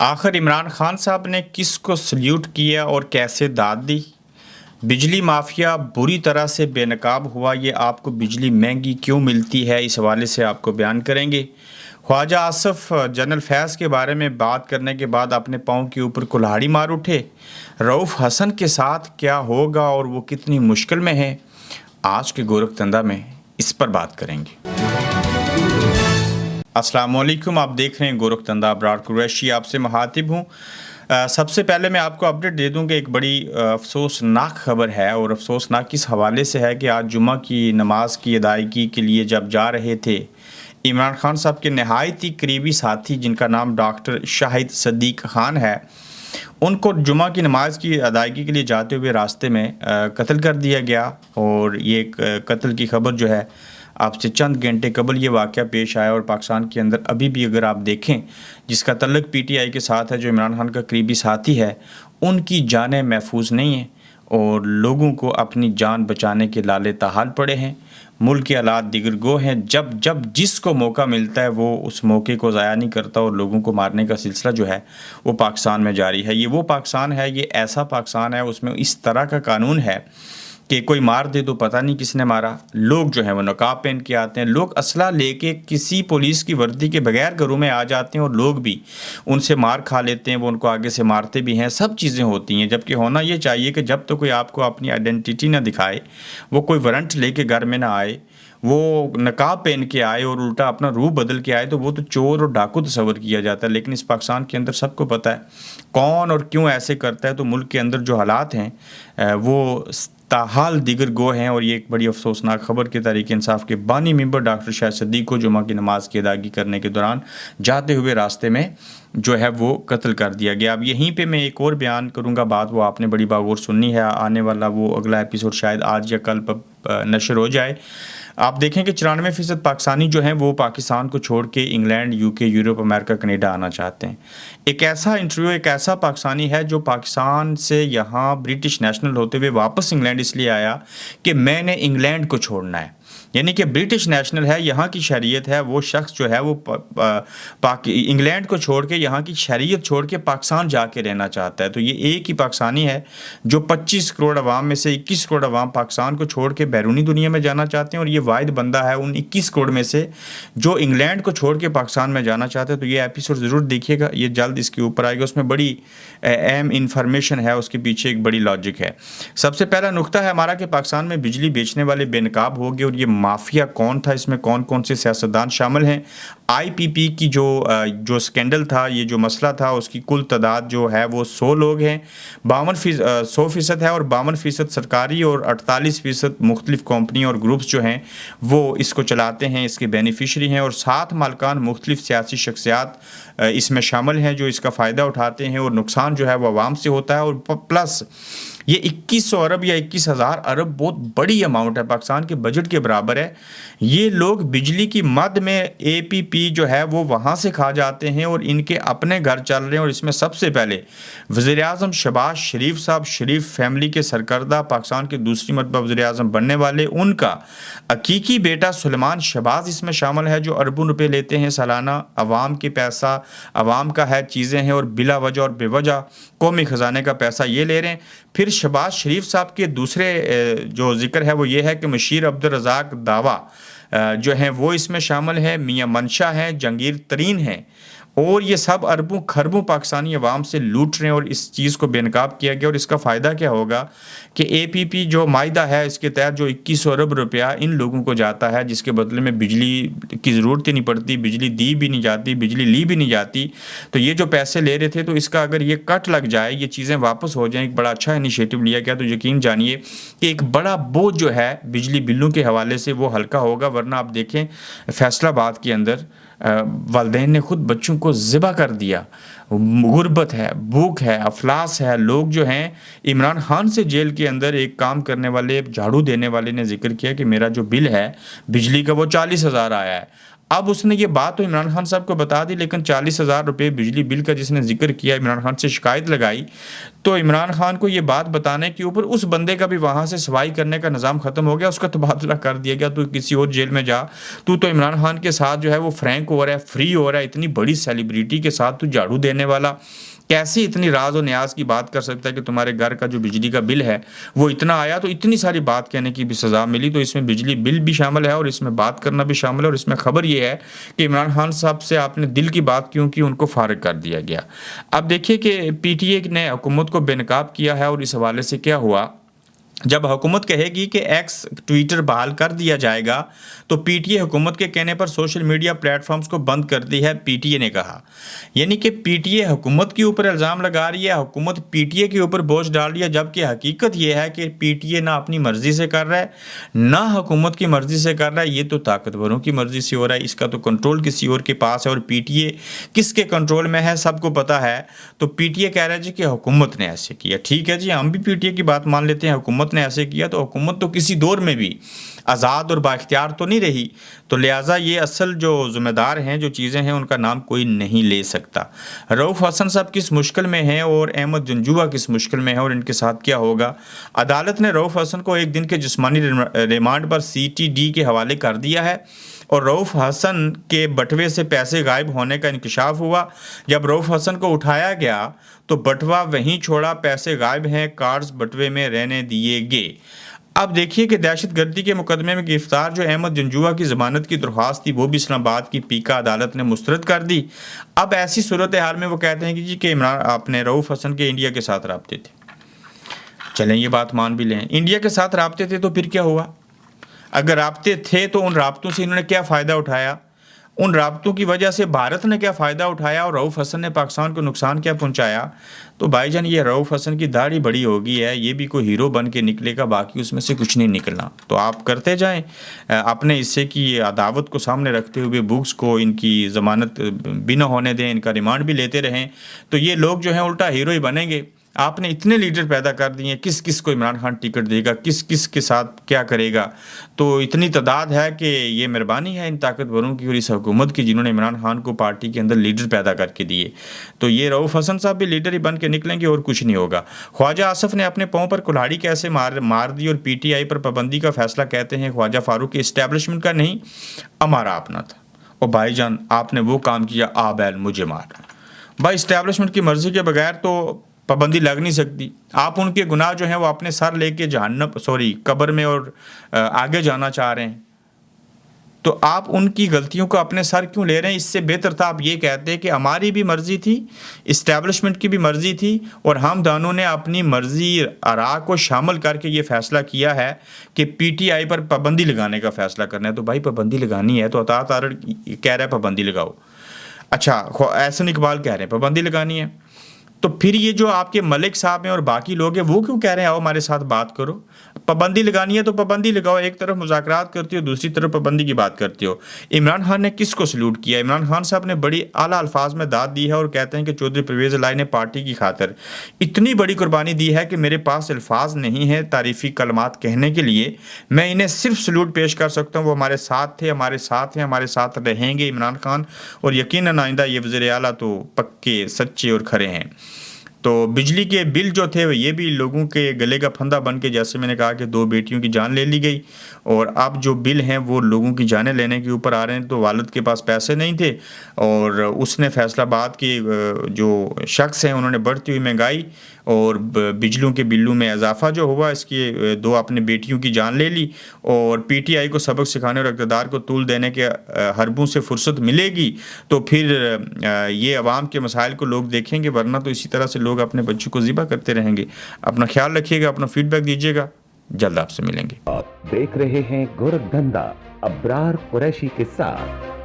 आखिर इमरान खान साहब ने किस को सल्यूट किया और कैसे दाद दी? बिजली माफिया बुरी तरह से बेनकाब हुआ, ये आपको बिजली महंगी क्यों मिलती है, इस हवाले से आपको बयान करेंगे। ख्वाजा आसफ जनरल फैज़ के बारे में बात करने के बाद अपने पाँव के ऊपर कुल्हाड़ी मार उठे। रऊफ़ हसन के साथ क्या होगा और वो कितनी मुश्किल में है, आज के गोरखधंधा में इस पर बात करेंगे। अस्सलाम वालेकुम, आप देख रहे हैं गोरखधंधा। अबरार कुरैशी आपसे मुखातिब हूँ। सबसे पहले मैं आपको अपडेट दे दूं कि एक बड़ी अफसोसनाक खबर है, और अफसोसनाक इस हवाले से है कि आज जुम्मा की नमाज की अदायगी के लिए जब जा रहे थे, इमरान खान साहब के नहायत ही करीबी साथी जिनका नाम डॉक्टर शाहिद सदीक खान है, उनको जुम्मा की नमाज की अदायगी के लिए जाते हुए रास्ते में कत्ल कर दिया गया। और ये कत्ल की खबर जो है आपसे चंद घंटे कबल ये वाक़या पेश आया, और पाकिस्तान के अंदर अभी भी अगर आप देखें जिसका तल्लुक़ पीटीआई के साथ है, जो इमरान खान का करीबी साथी है, उनकी जानें महफूज नहीं हैं और लोगों को अपनी जान बचाने के लाले ताहाल पड़े हैं। मुल्क के हालात दिगर गो हैं। जब जब जिसको मौका मिलता है वो उस मौके को ज़ाया नहीं करता, और लोगों को मारने का सिलसिला जो है वो पाकिस्तान में जारी है। ये वो पाकिस्तान है, ये ऐसा पाकिस्तान है, उसमें इस तरह का कानून है कि कोई मार दे तो पता नहीं किसने मारा। लोग जो हैं वो नकाब पहन के आते हैं, लोग असला लेके किसी पुलिस की वर्दी के बगैर घरों में आ जाते हैं, और लोग भी उनसे मार खा लेते हैं, वो उनको आगे से मारते भी हैं। सब चीज़ें होती हैं, जबकि होना ये चाहिए कि जब तो कोई आपको अपनी आइडेंटिटी ना दिखाए, वो कोई वारंट लेके घर में ना आए, वो नकाब पहन के आए और उल्टा अपना रूप बदल के आए, तो वो तो चोर और डाकू तस्वर किया जाता है। लेकिन इस पाकिस्तान के अंदर सबको पता है कौन और क्यों ऐसे करता है। तो मुल्क के अंदर जो हालात हैं वो ताहाल दिगर गो हैं, और ये एक बड़ी अफसोसनाक खबर के तहरीक इंसाफ के बानी मेंबर डॉक्टर शाहिद सदीक को जुमा की नमाज की अदायगी करने के दौरान जाते हुए रास्ते में जो है वो कत्ल कर दिया गया। अब यहीं पे मैं एक और बयान करूंगा, बात वो आपने बड़ी बागौर सुननी है। आने वाला वो अगला एपिसोड शायद आज या कल नशर हो जाए। आप देखें कि 94% पाकिस्तानी जो हैं वो पाकिस्तान को छोड़ के England, UK, Europe, America, Canada आना चाहते हैं। एक ऐसा इंटरव्यू, एक ऐसा पाकिस्तानी है जो पाकिस्तान से यहाँ ब्रिटिश नेशनल होते हुए वापस इंग्लैंड इसलिए आया कि मैंने इंग्लैंड को छोड़ना है। यानी कि ब्रिटिश नेशनल है, यहाँ की शरीयत है, वो शख्स जो है वो इंग्लैंड को छोड़ के, यहाँ की शरीयत छोड़ के पाकिस्तान जाके रहना चाहता है। तो ये एक ही पाकिस्तानी है जो 25 करोड़ अवाम में से 21 करोड़ अवाम पाकिस्तान को छोड़ के बैरूनी दुनिया में जाना चाहते हैं, और ये वाहिद बंदा है उन 21 करोड़ में से जो इंग्लैंड को छोड़ के पाकिस्तान में जाना चाहते हैं। तो ये एपिसोड ज़रूर देखिएगा, ये जल्द इसके ऊपर आएगा। उसमें बड़ी अहम इंफॉर्मेशन है, उसके पीछे एक बड़ी लॉजिक है। सबसे पहला नुकता है हमारा कि पाकिस्तान में बिजली बेचने वाले बेनकाब हो गए, और ये माफिया कौन था, इसमें कौन कौन से सियासतदान शामिल हैं। आईपीपी की जो स्कैंडल था, ये जो मसला था, उसकी कुल तादाद जो है वो 100 लोग हैं। 100% है, और 52% सरकारी और 48% मुख्तलिफ कंपनी और ग्रुप्स जो हैं वो इसको चलाते हैं, इसके बेनिफिशरी हैं, और 7 मालकान मुख्तलिफ सियासी शख्सियात इसमें शामिल हैं जो इसका फ़ायदा उठाते हैं, और नुकसान जो है वो आवाम से होता है। और प्लस ये 2100 अरब या 21,000 अरब बहुत बड़ी अमाउंट है, पाकिस्तान के बजट के बराबर है। ये लोग बिजली की मद में एपीपी जो है वो वहाँ से खा जाते हैं, और इनके अपने घर चल रहे हैं। और इसमें सबसे पहले वज़ीर-ए-आज़म शहबाज शरीफ साहब, शरीफ फैमिली के सरकर्दा, पाकिस्तान के दूसरी मरतबा वज़ीर-ए-आज़म बनने वाले, उनका हकीकी बेटा सुलेमान शहबाज इसमें शामिल है, जो अरबों रुपये लेते हैं सालाना। अवाम के पैसा अवाम का है, चीज़ें हैं, और बिला वजह और बेवजह कौमी ख़जाने का पैसा ये ले रहे हैं। फिर शहबाज शरीफ साहब के दूसरे जो जिक्र है वो ये है कि मशीर अब्दुल रज़ाक दावा जो हैं वो इसमें शामिल है, मियाँ मंशा हैं, जंगीर तरीन हैं, और ये सब अरबों खरबों पाकिस्तानी अवाम से लूट रहे हैं। और इस चीज़ को बेनकाब किया गया, और इसका फ़ायदा क्या होगा कि एपीपी जो मायदा है, इसके तहत जो 2100 अरब रुपया इन लोगों को जाता है, जिसके बदले में बिजली की ज़रूरत ही नहीं पड़ती, बिजली दी भी नहीं जाती, बिजली ली भी नहीं जाती। तो ये जो पैसे ले रहे थे, तो इसका अगर ये कट लग जाए, ये चीज़ें वापस हो जाएँ, एक बड़ा अच्छा इनिशिएटिव लिया गया, तो यकीन जानिए कि एक बड़ा बोझ जो है बिजली बिलों के हवाले से वो हल्का होगा। वरना आप देखें फैसलाबाद के अंदर वालिदैन ने खुद बच्चों को ज़िबा कर दिया। गुर्बत है, भूख है, अफलास है। लोग जो हैं, इमरान खान से जेल के अंदर एक काम करने वाले, झाड़ू देने वाले ने जिक्र किया कि मेरा जो बिल है बिजली का वो 40,000 आया है। अब उसने ये बात तो इमरान खान साहब को बता दी, लेकिन 40,000 रुपये बिजली बिल का जिसने जिक्र किया, इमरान खान से शिकायत लगाई, तो इमरान खान को ये बात बताने के ऊपर उस बंदे का भी वहाँ से सफाई करने का निज़ाम ख़त्म हो गया, उसका तबादला कर दिया गया, तू किसी और जेल में जा, तू तो इमरान खान के साथ जो है वो फ्रैंक हो रहा है, फ्री हो रहा है, इतनी बड़ी सेलिब्रिटी के साथ तू झाड़ू देने वाला, कैसे इतनी राज और न्याज की बात कर सकता है कि तुम्हारे घर का जो बिजली का बिल है वो इतना आया, तो इतनी सारी बात कहने की भी सज़ा मिली। तो इसमें बिजली बिल भी शामिल है और इसमें बात करना भी शामिल है, और इसमें खबर ये है कि इमरान खान साहब से आपने दिल की बात क्यों की, उनको फारिग कर दिया गया। अब देखिए कि पीटीए ने हुकूमत को बेनकाब किया है, और इस हवाले से क्या हुआ, जब हुकूमत कहेगी कि एक्स ट्विटर बहाल कर दिया जाएगा, तो पीटीए हुकूमत के कहने पर सोशल मीडिया प्लेटफॉर्म्स को बंद कर दी है, पीटीए ने कहा। यानी कि पीटीए हुकूमत के ऊपर इल्ज़ाम लगा रही है, हुकूमत पीटीए के ऊपर बोझ डाल रही है, जबकि हकीकत यह है कि पीटीए ना अपनी मर्ज़ी से कर रहा है, ना हुकूमत की मर्ज़ी से कर रहा है, ये तो ताकतवरों की मर्ज़ी से हो रहा है, इसका तो कंट्रोल किसी और के पास है, और पीटीए किसके कंट्रोल में है सबको पता है। तो पीटीए कह रहा है जी कि हुकूमत ने ऐसे किया, ठीक है जी, हम भी पीटीए की बात मान लेते हैं, हुकूमत ने ऐसे किया, तो हुकूमत तो किसी दौर में भी आज़ाद और बाइख्तियार तो नहीं रही, तो लिहाजा ये असल जो ज़िम्मेदार हैं, जो चीज़ें हैं, उनका नाम कोई नहीं ले सकता। रऊफ़ हसन साहब किस मुश्किल में हैं और अहमद जंजुआ किस मुश्किल में है, और इनके साथ क्या होगा। अदालत ने रऊफ़ हसन को एक दिन के जिस्मानी रिमांड पर CTD के हवाले कर दिया है, और रऊफ़ हसन के बटवे से पैसे गायब होने का इंकशाफ हुआ। जब रऊफ़ हसन को उठाया गया तो बटवा वहीं छोड़ा, पैसे गायब हैं, कार्ड्स बटवे में रहने दिए गए। अब देखिए कि दहशतगर्दी के मुकदमे में गिरफ्तार जो अहमद जंजुआ की ज़मानत की दरख्वास्त थी, वो भी इस्लामाबाद की पीका अदालत ने मुस्तरद कर दी। अब ऐसी सूरत हाल में वो कहते हैं कि जी कि इमरान आपने रऊफ़ हसन के इंडिया के साथ राब्ते थे। चलें ये बात मान भी लें, इंडिया के साथ राब्ते थे तो फिर क्या हुआ? अगर राब्ते थे तो उन राब्तों से इन्होंने क्या फ़ायदा उठाया, उन राब्तों की वजह से भारत ने क्या फ़ायदा उठाया, और रऊफ़ हसन ने पाकिस्तान को नुकसान क्या पहुंचाया। तो भाईजान ये रऊफ़ हसन की दाढ़ी बड़ी होगी है, ये भी कोई हीरो बन के निकलेगा, बाकी उसमें से कुछ नहीं निकलना। तो आप करते जाएं अपने हिस्से की अदावत को सामने रखते हुए, बुक्स को इनकी ज़मानत भी न होने दें, इनका रिमांड भी लेते रहें, तो ये लोग जो हैं उल्टा हीरो ही बनेंगे। आपने इतने लीडर पैदा कर दिए, किस किस को इमरान खान टिकट देगा, किस किस के साथ क्या करेगा, तो इतनी तादाद है कि ये मेहरबानी है इन ताकतवरों की और इस हुकूमत की, जिन्होंने इमरान खान को पार्टी के अंदर लीडर पैदा करके दिए। तो ये रऊफ़ हसन साहब भी लीडर ही बन के निकलेंगे और कुछ नहीं होगा। ख्वाजा आसफ़ ने अपने पाँव पर कुल्हाड़ी कैसे मार दी, और PTI पर पाबंदी का फैसला कहते हैं ख्वाजा फारूक के इस्टेब्लिशमेंट का नहीं, हमारा अपना था। और भाईजान आपने वो काम किया, आ बैल मुझे मार। भाई इस्टेब्लिशमेंट की मर्ज़ी के बगैर तो पाबंदी लग नहीं सकती। आप उनके गुनाह जो हैं वो अपने सर लेके कब्र में और आगे जाना चाह रहे हैं, तो आप उनकी गलतियों को अपने सर क्यों ले रहे हैं? इससे बेहतर था आप ये कहते कि हमारी भी मर्ज़ी थी, इस्टेब्लिशमेंट की भी मर्ज़ी थी, और हम दोनों ने अपनी मर्ज़ी आरा को शामिल करके ये फ़ैसला किया है कि PTI पर पाबंदी लगाने का फ़ैसला करना है। तो भाई पाबंदी लगानी है तो अता तारड़ कह रहा है पाबंदी लगाओ, अच्छा एहसन इकबाल कह रहे हैं पाबंदी लगानी है, तो फिर ये जो आपके मलिक साहब हैं और बाकी लोग हैं वो क्यों कह रहे हैं आओ हमारे साथ बात करो? पाबंदी लगानी है तो पाबंदी लगाओ, एक तरफ मुज़ाकरात करती हो, दूसरी तरफ पाबंदी की बात करती हो। इमरान खान ने किसको सल्यूट किया? इमरान खान साहब ने बड़ी आला अल्फाज में दाद दी है और कहते हैं कि चौधरी परवेज़ इलाही ने पार्टी की खातिर इतनी बड़ी कुर्बानी दी है कि मेरे पास अल्फाज नहीं है तारीफ़ी कलमात कहने के लिए, मैं इन्हें सिर्फ सल्यूट पेश कर सकता हूँ। वो हमारे साथ थे, हमारे साथ हैं, हमारे साथ रहेंगे इमरान खान, और यकीनन आइंदा ये वज़ीर आला तो पक्के सच्चे और खरे हैं। तो बिजली के बिल जो थे ये भी लोगों के गले का फंदा बन के, जैसे मैंने कहा कि 2 बेटियों की जान ले ली गई, और अब जो बिल हैं वो लोगों की जानें लेने के ऊपर आ रहे हैं। तो वालिद के पास पैसे नहीं थे और उसने फैसलाबाद के जो शख्स हैं उन्होंने बढ़ती हुई महंगाई और बिजलियों के बिलों में इजाफा जो हुआ, इसकी 2 अपनी बेटियों की जान ले ली। और PTI को सबक सिखाने और इक़्तिदार को तूल देने के हरबों से फुर्सत मिलेगी तो फिर ये अवाम के मसाइल को लोग देखेंगे, वरना तो इसी तरह से लोग अपने बच्चों को ज़िबा करते रहेंगे। अपना ख्याल रखिएगा, अपना फीडबैक दीजिएगा, जल्द आपसे मिलेंगे। आप देख रहे हैं गोरखधंधा अब्रार कुरैशी के साथ।